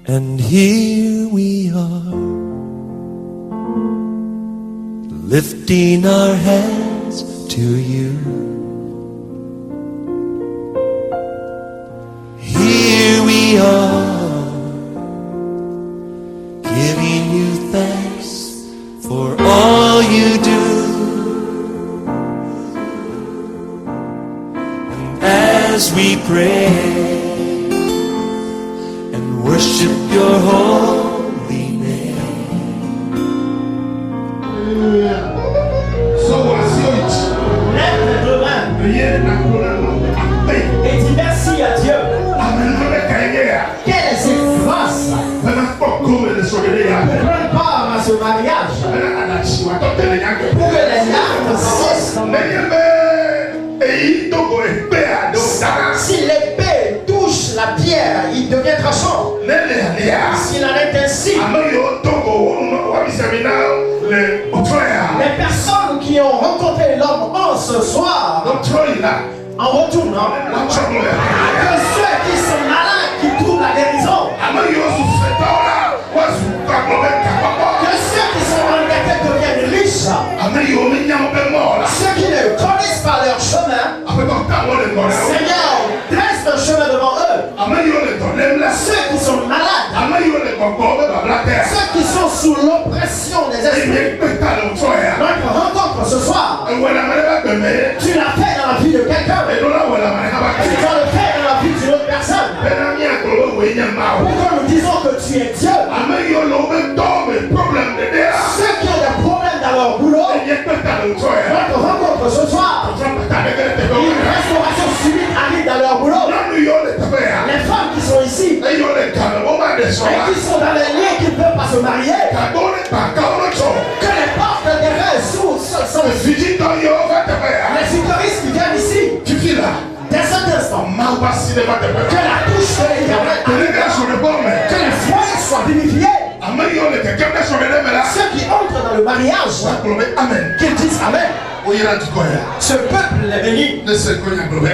And here we are, lifting our hands to you. Here we are, giving you thanks for all you do. And as we pray and worship your holy name. Hallelujah. So was it? Lève les mains et dis merci à Dieu. Quelle est cette grâce de prendre part à ce mariage pour que les larmes cessent. Si l'épée touche la pierre, il devient tranchant. S'il en est ainsi, les personnes qui ont rencontré l'homme en ce soir, en retournant, que ceux qui sont malins, qui trouvent la guérison, que ceux qui sont handicapés deviennent riches, ceux qui ne connaissent pas leur chemin, Seigneur, dresse un chemin devant eux. Ceux qui sont malades, ceux qui sont sous l'oppression des esprits, notre rencontre ce soir, tu l'as fait dans la vie de quelqu'un, tu dois le faire dans la vie d'une autre personne. Pourquoi nous disons que tu es Dieu? Ceux qui ont des problèmes dans leur boulot, notre rencontre ce soir, une restauration subite arrive dans leur boulot. Les femmes qui sont ici et qui sont dans les liens qui ne peuvent pas se marier, que les portes des rêves sont les futuristes qui viennent ici, dès cet instant, que la touche de l'Éternel arrive, que les foyers soient vivifiés. Ceux qui entrent dans le mariage, qu'ils disent Amen. Ce peuple est béni.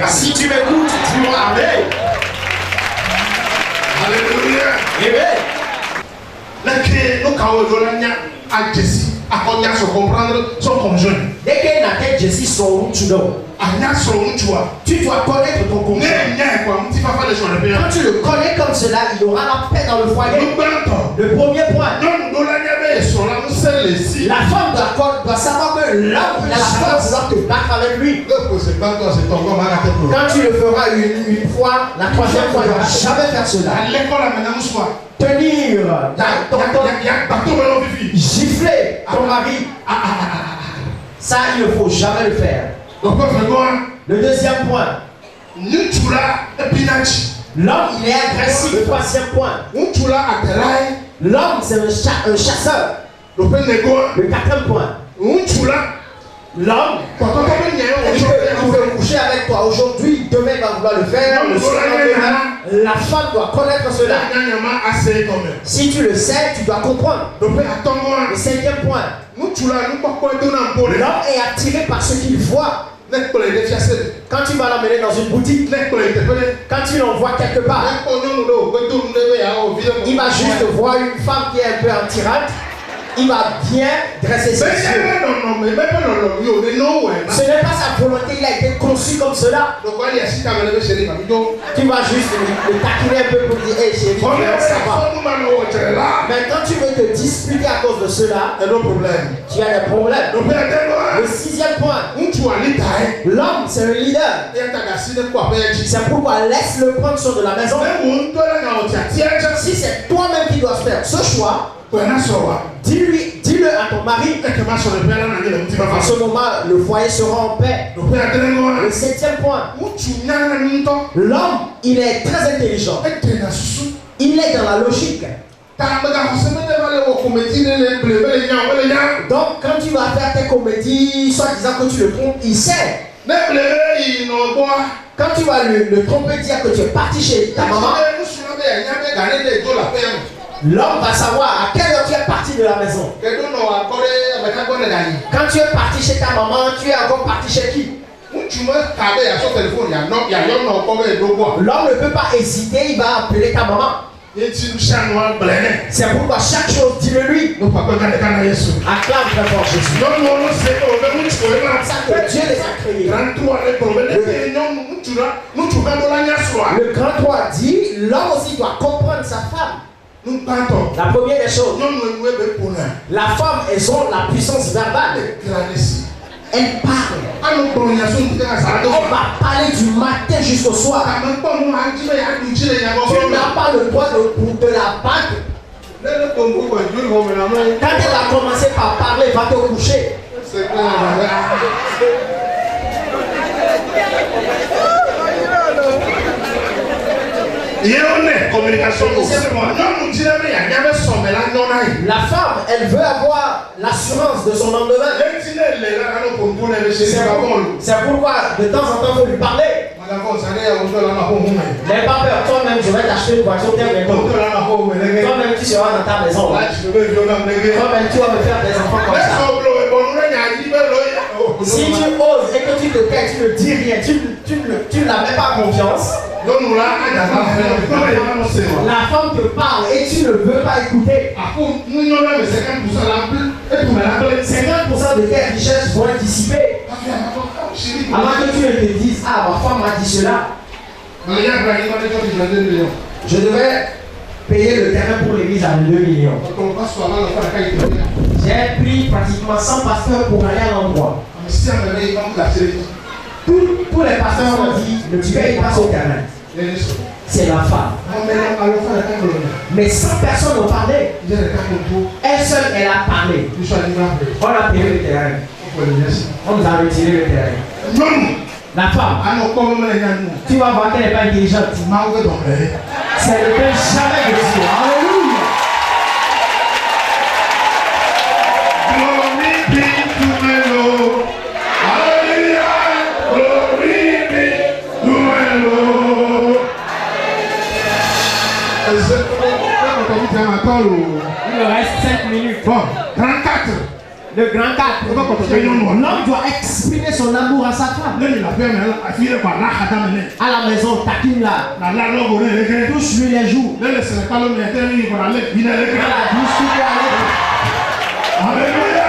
Si tu m'écoutes, dis-moi Amen. Alléluia. Amen. Dès qu'elle n'a qu'à Jessie son tu dois connaître ton conjoint. Quand tu le connais comme cela, il y aura la paix dans le foyer. Le premier point, la femme doit savoir que l'homme il a la force de te battre avec lui. Quand tu le feras une fois, la troisième fois, il ne va jamais faire cela. Tenir gifler ton mari, ça il ne faut jamais le faire. Le deuxième point, l'homme il est agressif. Le troisième point, l'homme c'est un chasseur. Le quatrième point, l'homme il veut coucher avec toi aujourd'hui, demain il va vouloir le faire, le surlendemain. La femme doit connaître cela. Si tu le sais, tu dois comprendre. Le cinquième point, l'homme est attiré par ce qu'il voit. Quand tu vas l'emmener dans une boutique, quand tu l'envoies quelque part, il va juste voir une femme qui est un peu en tirade. Il va bien dresser ses yeux. Ce n'est pas sa volonté, il a été conçu comme cela. Tu vas juste le taquiner un peu pour dire hey chérie, ça va. Mais quand tu veux te disputer à cause de cela, tu as des problèmes. Le sixième point, l'homme c'est le leader. C'est pourquoi laisse-le prendre sur de la maison. Si c'est toi-même qui dois faire ce choix, dis-le à ton mari. À ce moment, le foyer sera en paix. Le septième point, l'homme, il est très intelligent. Il est dans la logique. Donc, quand tu vas faire tes comédies, soit disant que tu le trompes, il sait. Quand tu vas le tromper, dire que tu es parti chez ta maman, l'homme va savoir à quelle heure tu es parti de la maison. Quand tu es parti chez ta maman, tu es encore parti chez qui? L'homme ne peut pas hésiter, il va appeler ta maman. C'est pourquoi chaque chose, dis-le-lui. Acclame très fort Jésus. C'est ça que Dieu les a créés. Le grand 3 dit, l'homme aussi doit comprendre sa femme. La première des choses, la femme, elles ont la puissance verbale. Elle parle. Elle va parler du matin jusqu'au soir. Tu n'as pas le droit de la battre. Quand elle a commencé par parler, va te coucher. La femme, elle veut avoir l'assurance de son lendemain. C'est pourquoi de temps en temps il faut lui parler. N'aie pas peur, toi-même je vais t'acheter une voiture toi-même tu seras dans ta maison. Toi-même tu vas me faire des enfants comme ça. Si tu oses et que tu te tais, tu ne dis rien, tu n'as même pas confiance. La femme te parle et tu ne veux pas écouter. 50% de tes richesses vont être dissipées. Avant que tu ne te dises, ah, ma femme m'a dit cela. Je devais payer le terrain pour l'église à 2 millions. J'ai pris pratiquement 100 pasteurs pour aller à l'endroit. Tous les pasteurs ont dit, le tueur il passe au terrain. C'est la femme. Mais 100 personnes ont parlé. Elle seule, elle a parlé. On a payé le terrain. On nous a retiré le terrain. La femme, tu vas voir qu'elle n'est pas intelligente. C'est le Père jamais de Dieu. Alléluia. Glory be to my Lord. Hallelujah. Glory be to my Lord. Il me reste 5 minutes. Bon, 34. Le grand 4. L'homme doit exprimer son amour à sa femme. À la maison, taquine-la. Touche-lui les joues. À la douche, tu dois aller. Alléluia.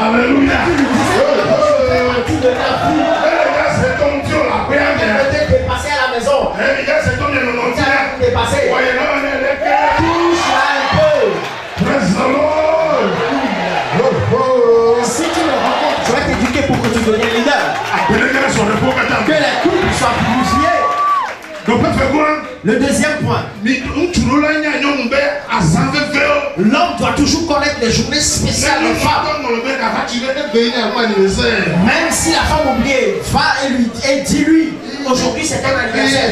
Alléluia. Tu de ta vie. Peut-être dépasser à la maison. Dépasser. Touche-la un peu. Praise the Lord. Si tu le rencontres, je vais t'éduquer pour que tu deviennes leader. Que les couples soient purifiés. Le deuxième point. L'homme doit toujours connaître les journées spéciales des femmes. Même si la femme oubliée, va et dis-lui, aujourd'hui c'est un anniversaire.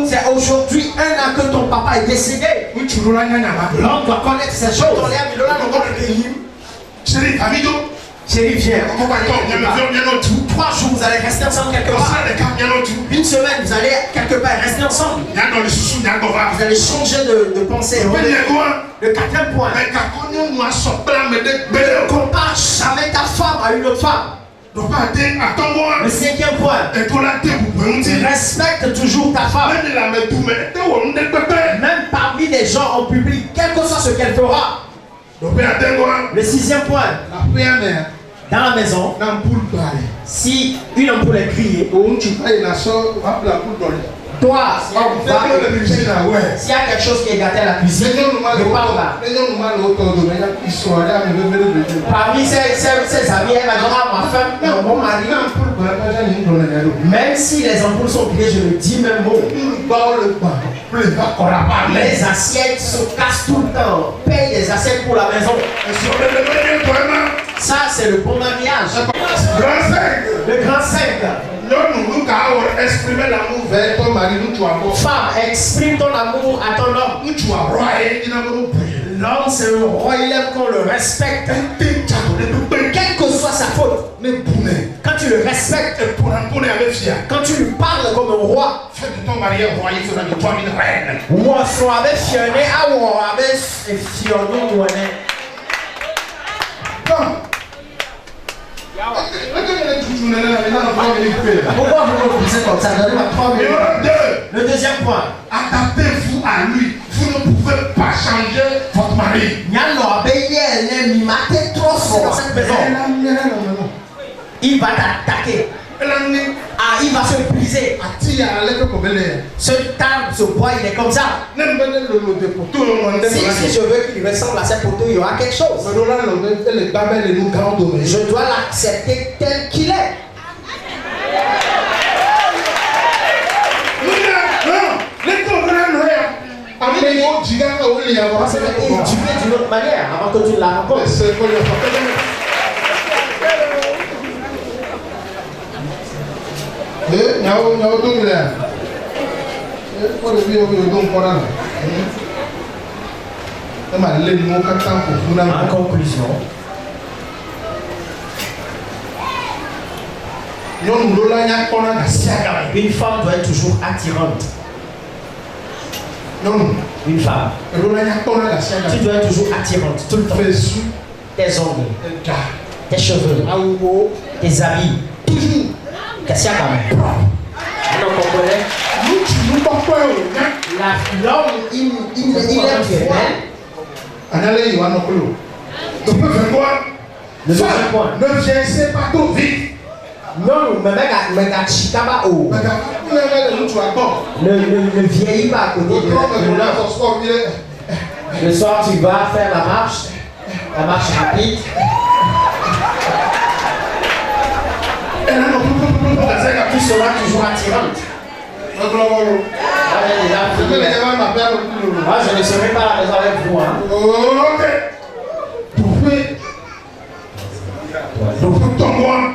C'est aujourd'hui 1 an que ton papa est décédé. L'homme doit connaître ces choses. Chérie, viens. 3 jours, vous allez rester ensemble quelque part. Une semaine, vous allez quelque part rester ensemble. Vous allez changer de pensée. Le 4e point. Ne compare jamais ta femme à une autre femme. Le 5e point. Respecte toujours ta femme. Même parmi les gens en public, quel que soit ce qu'elle fera. Le 6e point. Dans la maison, si une ampoule est criée, toi, s'il y a quelque chose qui est gâté à la cuisine, ne parle pas. Parmi ses amis, elle va dire à ma femme, mon mari, même si les ampoules sont grillées, je le dis même mot. Les assiettes se cassent tout le temps. Paye des assiettes pour la maison. Ça, c'est le bon mariage. Le grand 5. Femme, exprime ton amour à ton homme. L'homme, c'est le roi, il aime qu'on le respecte. Quelle que soit sa faute. Quand tu le respectes, quand tu lui parles comme un roi, moi, soit avec fionné, avec fionné, Pourquoi vous me poussez comme ça? Donnez-moi 3 minutes. Le deuxième point. Adaptez-vous à lui. Vous ne pouvez pas changer votre mari. Il va t'attaquer. Ah, il va se briser. Ce table, ce bois, il est comme ça. Si je veux qu'il ressemble à cette photo, il y aura quelque chose. Je dois l'accepter tel qu'il est. Ça va être éduqué d'une autre manière avant que tu la rencontres. En conclusion, une femme doit être toujours attirante. Une femme, tu dois être toujours attirante tout le temps. Tes ongles, tes cheveux, tes habits, toujours. Qu'est-ce qu'il y a? L'homme, il est bien. Le deuxième point. Ne viens pas trop vite. Non, mais ne vieillis pas à côté de l'homme. Le soir, tu vas faire la marche rapide. Tu seras toujours attirante. Moi, je ne serai pas à la maison avec vous.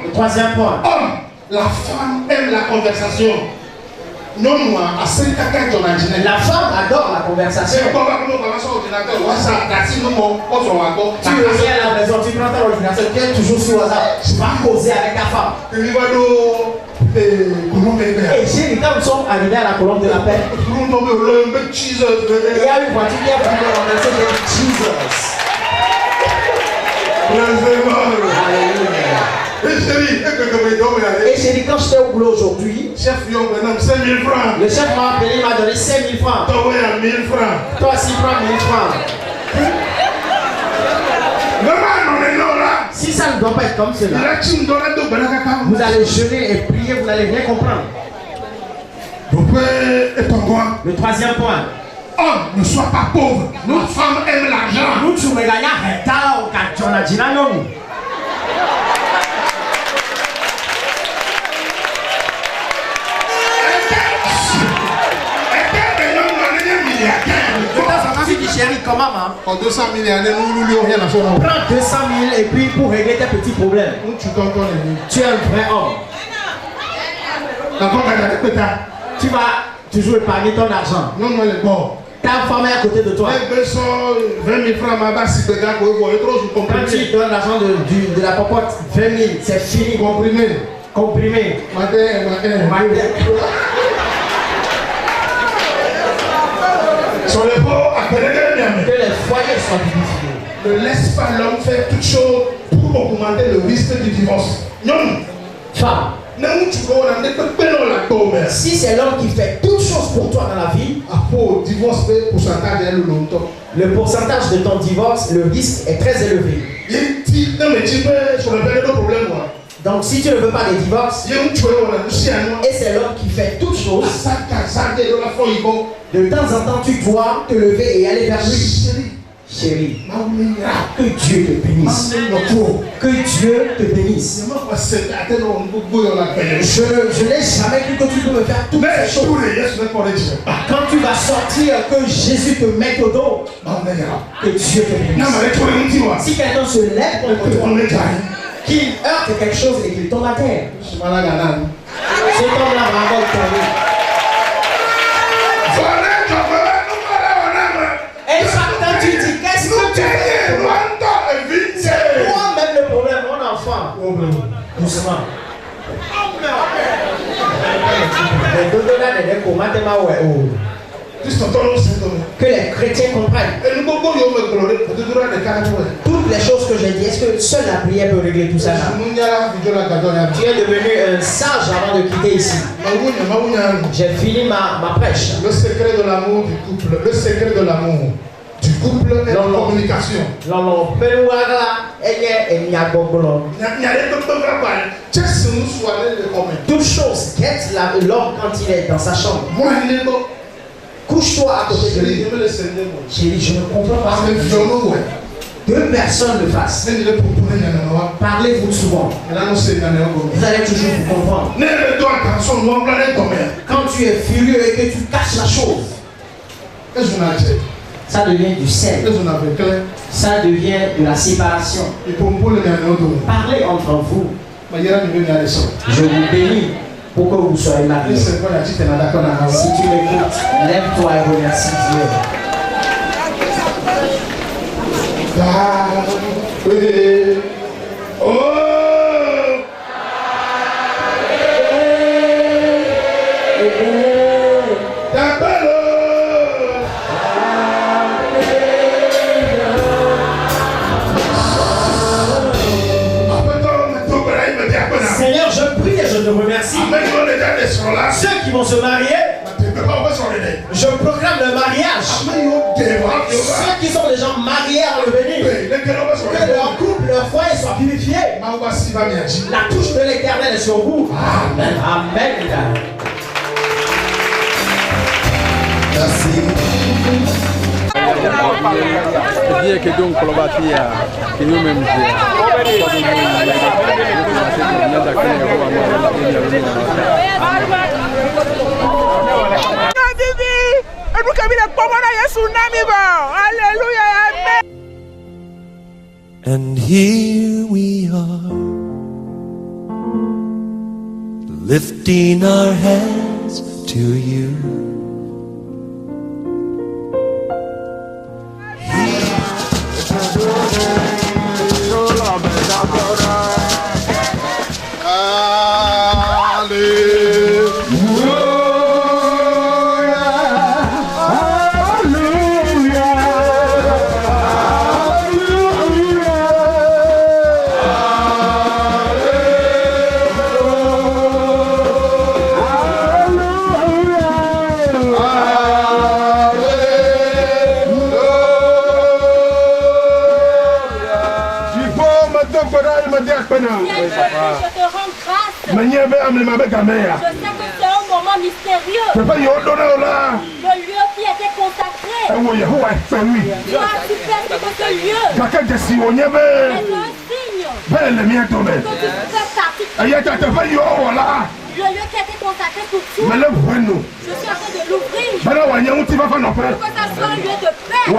Le troisième point. La femme aime la conversation. La femme adore la conversation. Tu reviens à la maison, tu prends ton ordinateur, tu es toujours sur WhatsApp. Tu vas causer avec ta femme. Et chérie, quand nous sommes arrivés à la colombe de la paix, il y a une voiture qui a voulu renverser des Jesus. Et chérie, quand j'étais au boulot aujourd'hui, le chef m'a appelé, il m'a donné 5 000 francs. Toi aussi, prends 1000 francs. Si ça ne doit pas être comme cela, vous allez jeûner et prier, vous n'allez rien comprendre. Le troisième point. Ne sois pas pauvre. Notre femme aime l'argent. Nous, tu me gagnes un retard au carton. Tu dis chérie, comment maman? En 200 000 années, nous lui rien à faire. Prends 200 000 et puis pour régler tes petits problèmes. Tu es un vrai homme. Tu vas toujours épargner ton argent. Ta femme est à côté de toi. 20 000 francs, quand tu donnes l'argent de la popote, 20 000, c'est fini. Comprimé. Que les foyers soient divisés. Ne laisse pas l'homme faire toute chose pour augmenter le risque du divorce. Femme, si c'est l'homme qui fait toutes choses pour toi dans la vie, le pourcentage de ton divorce, le risque est très élevé. Donc si tu ne veux pas de divorce, et c'est l'homme qui fait toutes choses, de temps en temps tu dois te lever et aller vers lui. Chérie, que Dieu te bénisse. Que Dieu te bénisse. Je n'ai jamais cru que tu peux me faire toutes ces choses. Quand tu vas sortir, que Jésus te mette au dos. Que Dieu te bénisse. Si quelqu'un se lève contre toi, qu'il heurte quelque chose et qu'il tombe à terre, cet homme-là va encore tomber. Et quand tu dis, qu'est-ce que tu fais? C'est toi-même le problème, mon enfant. Doucement. Que les chrétiens comprennent. Toutes les choses que j'ai dit, est-ce que seule la prière peut régler tout ça là? Tu es devenu un sage avant de quitter ici. J'ai fini ma prêche. Le secret de l'amour du couple, le secret de l'amour du couple est la communication. Toute chose, guette l'homme quand il est dans sa chambre. Couche-toi à côté de lui. J'ai dit, je ne comprends pas. Deux personnes le fassent. Parlez-vous souvent. Vous allez toujours vous comprendre. Quand tu es furieux et que tu caches la chose, ça devient du sel. Ça devient de la séparation. Parlez entre vous. Je vous bénis pour que vous soyez mariés. Si tu m'écoutes, lève-toi et remercie Dieu. Seigneur, je prie et je te remercie. Ceux qui vont se marier, je proclame le mariage. Ceux qui sont déjà mariés à revenir, que leur couple, leur foyer soit purifié. La touche de l'Éternel est sur vous. Amen. Amen. Merci. And here we are, lifting our hands to you. Je te rends grâce. Je sais que c'est un moment mystérieux. Le lieu qui était consacré. Tu as super que ce lieu. C'est un signe que tu fais partie. Le lieu qui a été consacré pour toi. Je suis en train de l'ouvrir. Pour que ça soit un lieu de paix. Un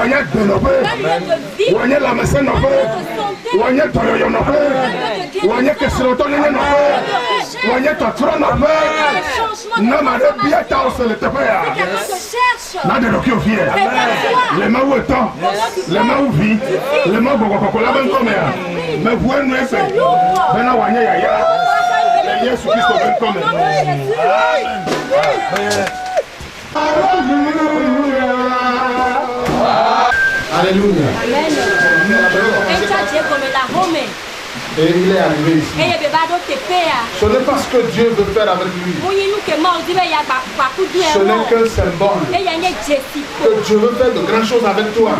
lieu de vie. Un lieu de santé. Un lieu de Alléluia. Amen. Et il est arrivé ici. Ce n'est pas ce que Dieu veut faire avec lui. Ce n'est qu'un symbole. Que Dieu veut faire de grandes choses avec toi.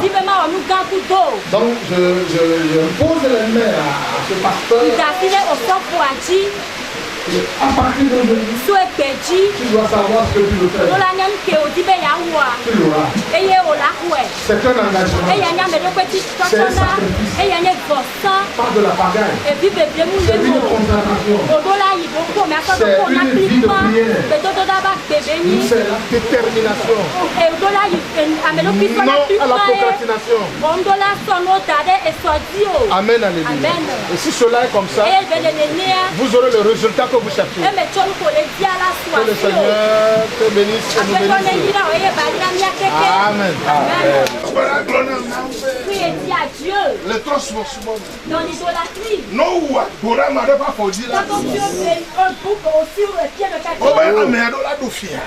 Donc je pose les mains à ce pasteur. À partir d'aujourd'hui, tu dois savoir ce que tu veux faire. Tu l'auras. C'est un engagement. C'est un sacrifice. Pas de la pagaille. C'est une concentration. C'est une vie de prière. C'est la détermination. Non à la procrastination. Amen, alléluia. Et si cela est comme ça, vous aurez le résultat que que vous cherchez. Que le Seigneur te bénisse et nous bénisse. Amen. Oui, et dis à Dieu. Le transformation. Dans l'idolâtrie. Non, pour la marée pas faut dire. Quand Dieu met un bouc aussi sur le pied de quelqu'un,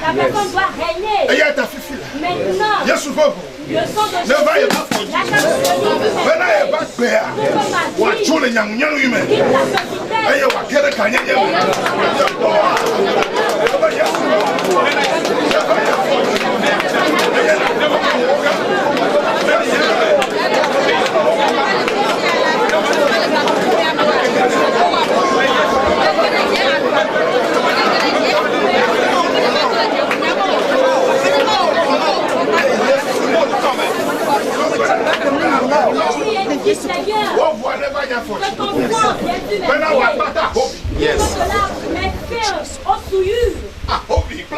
la personne doit régner. Maintenant, le sang de Jésus, la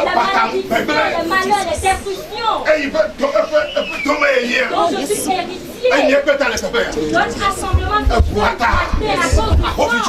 la malédiction, le malheur, les destructions dont je suis héritier. Notre rassemblement est à cause du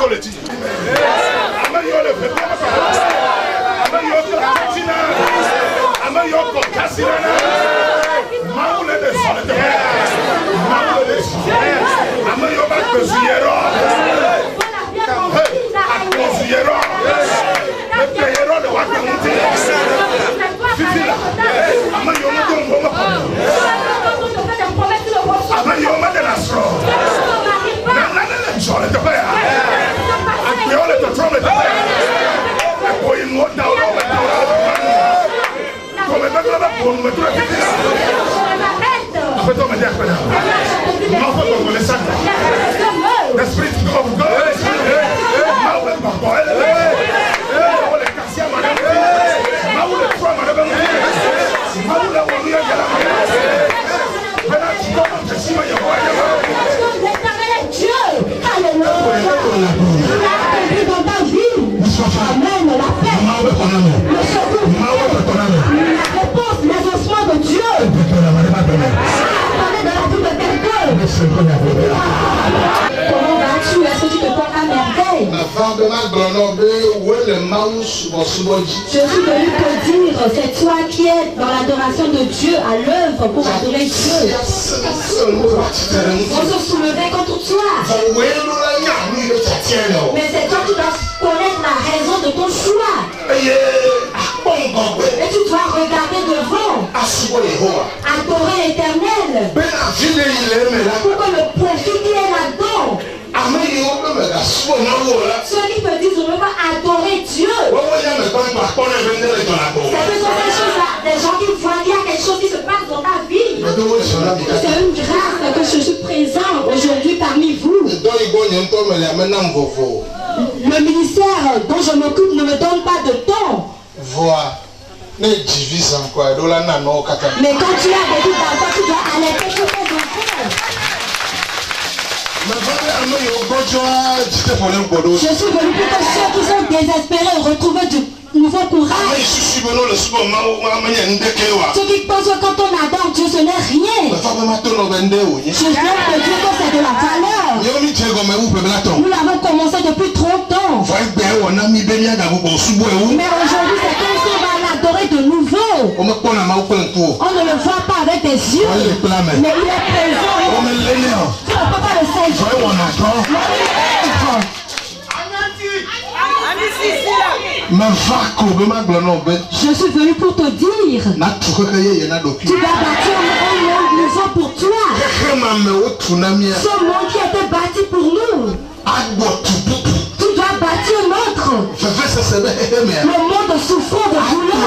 Je suis venu te dire, c'est toi qui es dans l'adoration de Dieu, à l'œuvre pour adorer Dieu. On se soulevait contre toi. Mais c'est toi qui dois connaître la raison de ton choix. Et tu dois regarder devant, adorer l'Éternel. Pourquoi le profit qui est là-dedans? Ceux qui te disent on ne veut pas adorer Dieu. C'est que ce sont des gens qui voient qu'il y a quelque chose qui se passe dans ta vie. C'est une grâce que je suis présent aujourd'hui parmi vous. Le ministère dont je m'occupe ne me donne pas de temps. Mais quand tu as des doutes dans toi, tu dois alerter tous tes enfants. Je suis venu pour que ceux qui sont désespérés retrouvent du nouveau courage. Ceux qui pensent que quand on adore Dieu, ce n'est rien. Je viens de dire que c'est de la valeur. Nous l'avons commencé depuis trop longtemps. Mais aujourd'hui, c'est comme si on va l'adorer de nouveau. On ne le voit pas avec des yeux, mais il est présent. Tu ne peux pas le saisir. Je suis venu pour te dire, tu vas bâtir un monde nouveau pour toi. Ce monde qui était bâti pour nous, tu dois bâtir l'autre. Le monde souffrant de douleur,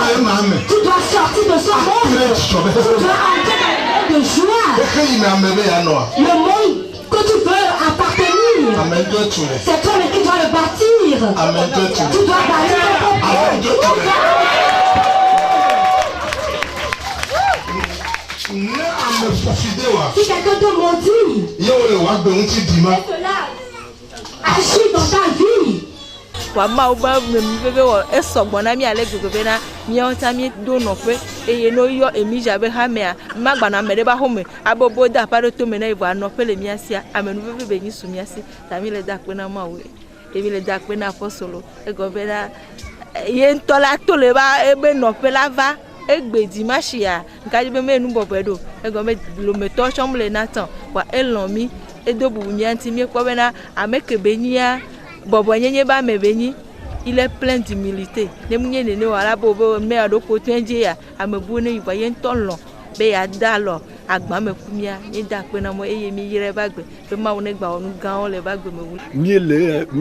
tu dois sortir de ce monde. Tu dois entrer dans le monde de joie. Le monde que tu veux appartenir, c'est toi qui dois le bâtir. Tu dois bâtir ton propre. Si quelqu'un te maudit, agis dans ta vie. ebi le da kpe na apostolo egɔbe na ye ŋutɔ la to le ba ebe nɔƒe la va egbe dimanche ya nkaji be me nu bɔbɔe ɖo egɔme lometɔ tsɔm le natɔ wa elɔn mi edo bubu mia ŋuti mi kpɔ bena ame ke be nyia bɔbɔ nyenye ba me be nyi il est plein d'humilité ne mu nye nene wala bo be me aɖo poto dzi ya ame bu ne yibɔ ye ŋutɔ lɔn be ya da alɔ agba me kumia mi da kpe na mo eye mi yire ba gbe be mawu ne gba wɔnu gãwo le ba gbe me wu. mi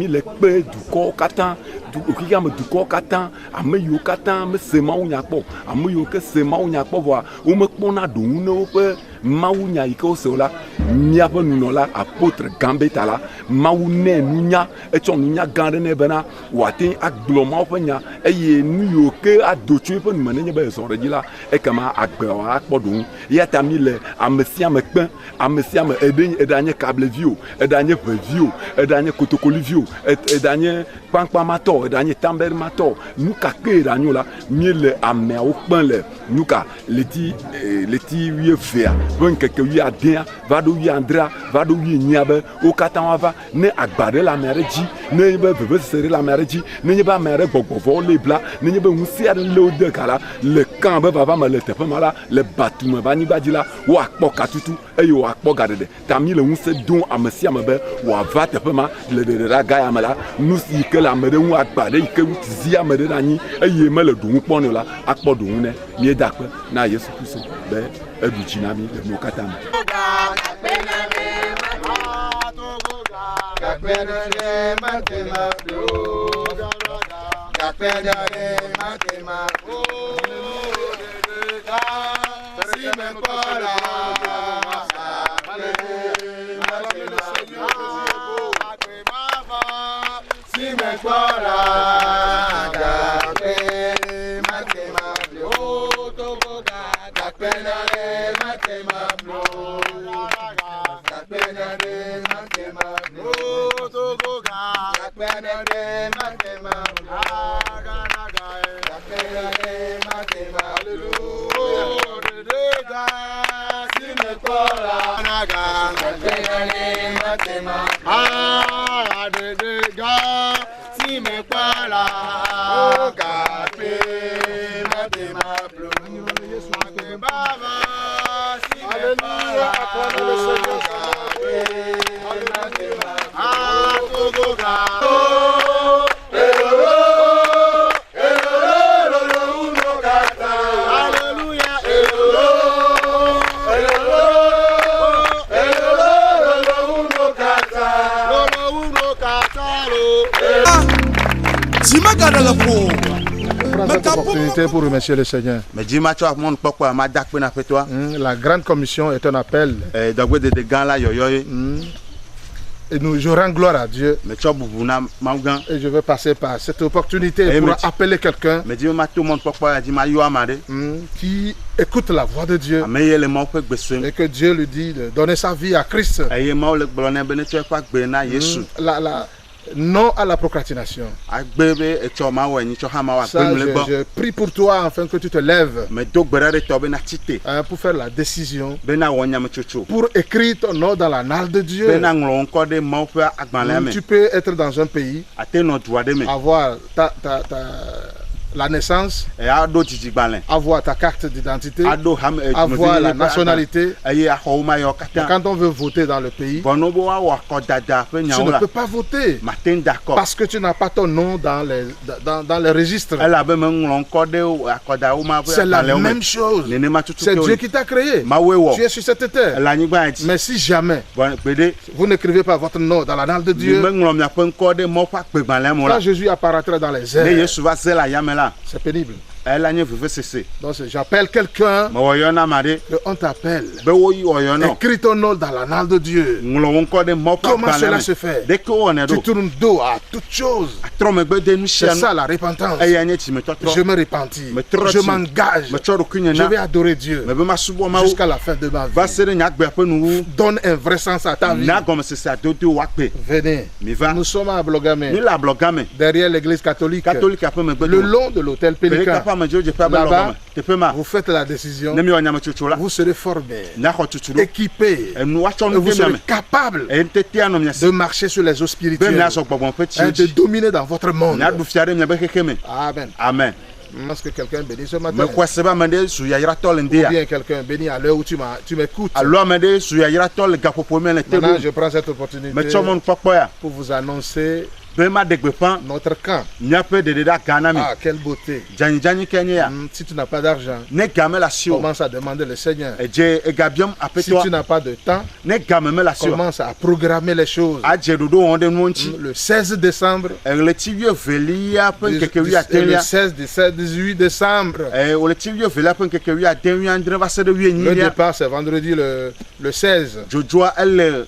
le kpe dukɔwo katã okiki ame dukɔwo katã ame yiwo katã me se mawu nya kpɔ ame yiwo ke se mawu nya kpɔ vɔa womekpɔna ɖoŋu ne woƒe mawu nya yi ke wose o la miaƒe nunɔla apôtre Gambetta la mawu nɛ nunya etsɔ nunya gã aɖe nɛ bena wòate agblɔ mawu ƒe nya eye nu yiwo ke ado tso eƒe nume nenye be ezɔ ɖe dzi la ekema agbeawo akpɔ ɖoŋu eya ta mi le ame sia ame kpe anye kablevi o eɖanye ʋevi o eɖanye kotokolivi o eɖanye kpankpamatɔ eɖanye tambermatɔ nuka ke eɖanye o la mi le ameawo kpe le nuka leti 12 ƒe ŋkeke 10 va ɖo 11 va ɖo 8 be wo katã woava ne agba ɖe le ame aɖe dzi ne be vevesese ɖe le ame aɖe dzi ne nye be ame aɖe gbɔgbɔvɔwo le bla ne nye be ŋusẽ aɖe le wo de ga la le kã be vava me le teƒe ma la le batume va anyigba dzi la wo akpɔ katutu eye wo akpɔ gaɖeɖe ta mi le ŋusẽ dom ame sia ame be wòava teƒe ma le ɖeɖe ɖe aga ya me la nu si ke le ame ɖe ŋu agba ɖe yi ke zi ame ɖe ɖe anyi eye mele ɖoŋu kpɔnɛ o la akpɔ ɖoŋu nɛ mieda kpe na Yesu Kristo be eɖu dzi na mi le mo katã me. Pour remercier le Seigneur. La grande commission est un appel. Et je rends gloire à Dieu. Et je vais passer par cette opportunité pour appeler quelqu'un qui écoute la voix de Dieu et que Dieu lui dit de donner sa vie à Christ. Non à la procrastination. Ça, je prie pour toi afin que tu te lèves pour faire la décision, pour écrire ton nom dans l'annale de Dieu. Tu peux être dans un pays, avoir la naissance, avoir ta carte d'identité, avoir la nationalité. Et quand on veut voter dans le pays, tu ne peux pas voter parce que tu n'as pas ton nom dans les registres. C'est la même chose. C'est Dieu qui t'a créé. Tu es sur cette terre. Mais si jamais vous n'écrivez pas votre nom dans l'annale de Dieu, quand Jésus apparaîtra dans les airs, c'est pénible. Donc j'appelle quelqu'un, on t'appelle, écris ton nom dans l'annale de Dieu. Comment cela se fait? Tu tournes dos à toute chose. C'est ça la repentance. Je me repentis, je m'engage, je vais adorer Dieu jusqu'à la fin de ma vie. Donne un vrai sens à ta vie. Venez, nous sommes à Blogamé, derrière l'église catholique, le long de l'hôtel Pélican. Là-bas, vous faites la décision, vous serez formé, équipé, et vous serez capable de marcher sur les eaux spirituelles et de dominer dans votre monde. Amen. Amen. Est-ce que quelqu'un bénit ce matin? Ou bien quelqu'un bénit à l'heure où tu m'écoutes? Maintenant, je prends cette opportunité pour vous annoncer notre camp. Ah, quelle beauté. Si tu n'as pas d'argent, commence à demander le Seigneur. Si tu n'as pas de temps, commence à programmer les choses. Le 16 décembre, le 16, 17, 18 décembre. Le départ, c'est vendredi le 16. 2016.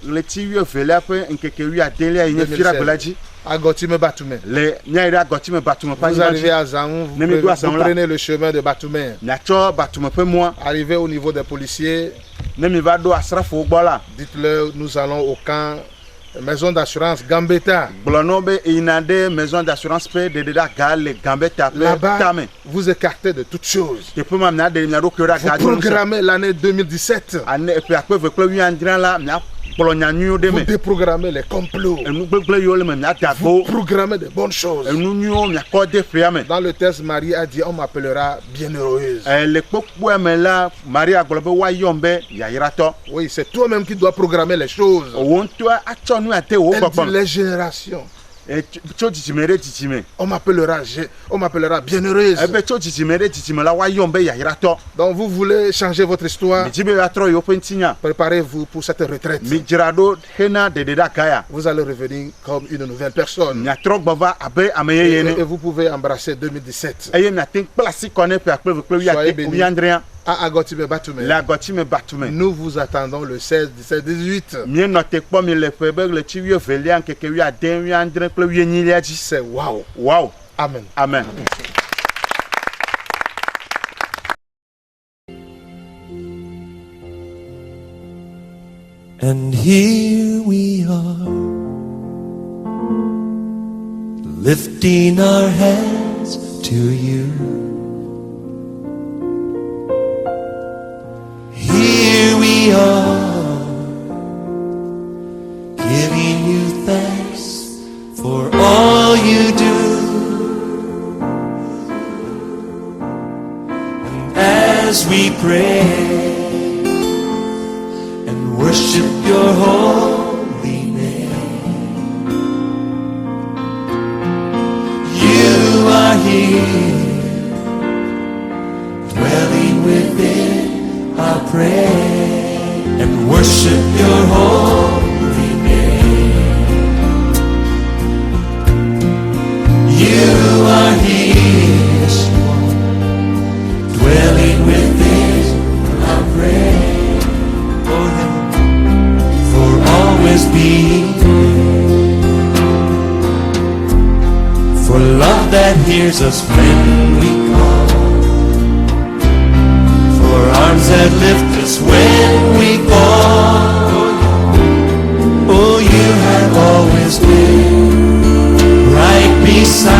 À Gotime Batoumé. Vous arrivez à Zaoun, vous prenez le chemin de Batoumé. Arrivez au niveau des policiers. Dites-leur, nous allons au camp maison d'assurance Gambetta. Là-bas, vous écartez de toutes choses. Vous programmez l'année 2017. Vous déprogrammez les complots. Vous programmez de bonnes choses. Dans le texte, Marie a dit, on m'appellera bienheureuse. Oui, c'est toi-même qui dois programmer les choses. Elle dit les générations. On m'appellera bienheureuse. Donc vous voulez changer votre histoire. Préparez-vous pour cette retraite. Vous allez revenir comme une nouvelle personne. Et vous pouvez embrasser 2017. Soyez bénis. À Agotime Batoumé. Nous vous attendons le 16, 17, 18. C'est wow. Wow. Amen. Amen. And here we are, lifting our hands to you. Here we are, giving you thanks for all you do. And as we pray and worship your holy name, you are here, dwelling within our prayer, and worship your holy name. You are here, dwelling within our prayer, for always being there, for love that hears us when we call, arms that lift us when we fall. Oh, you have always been right beside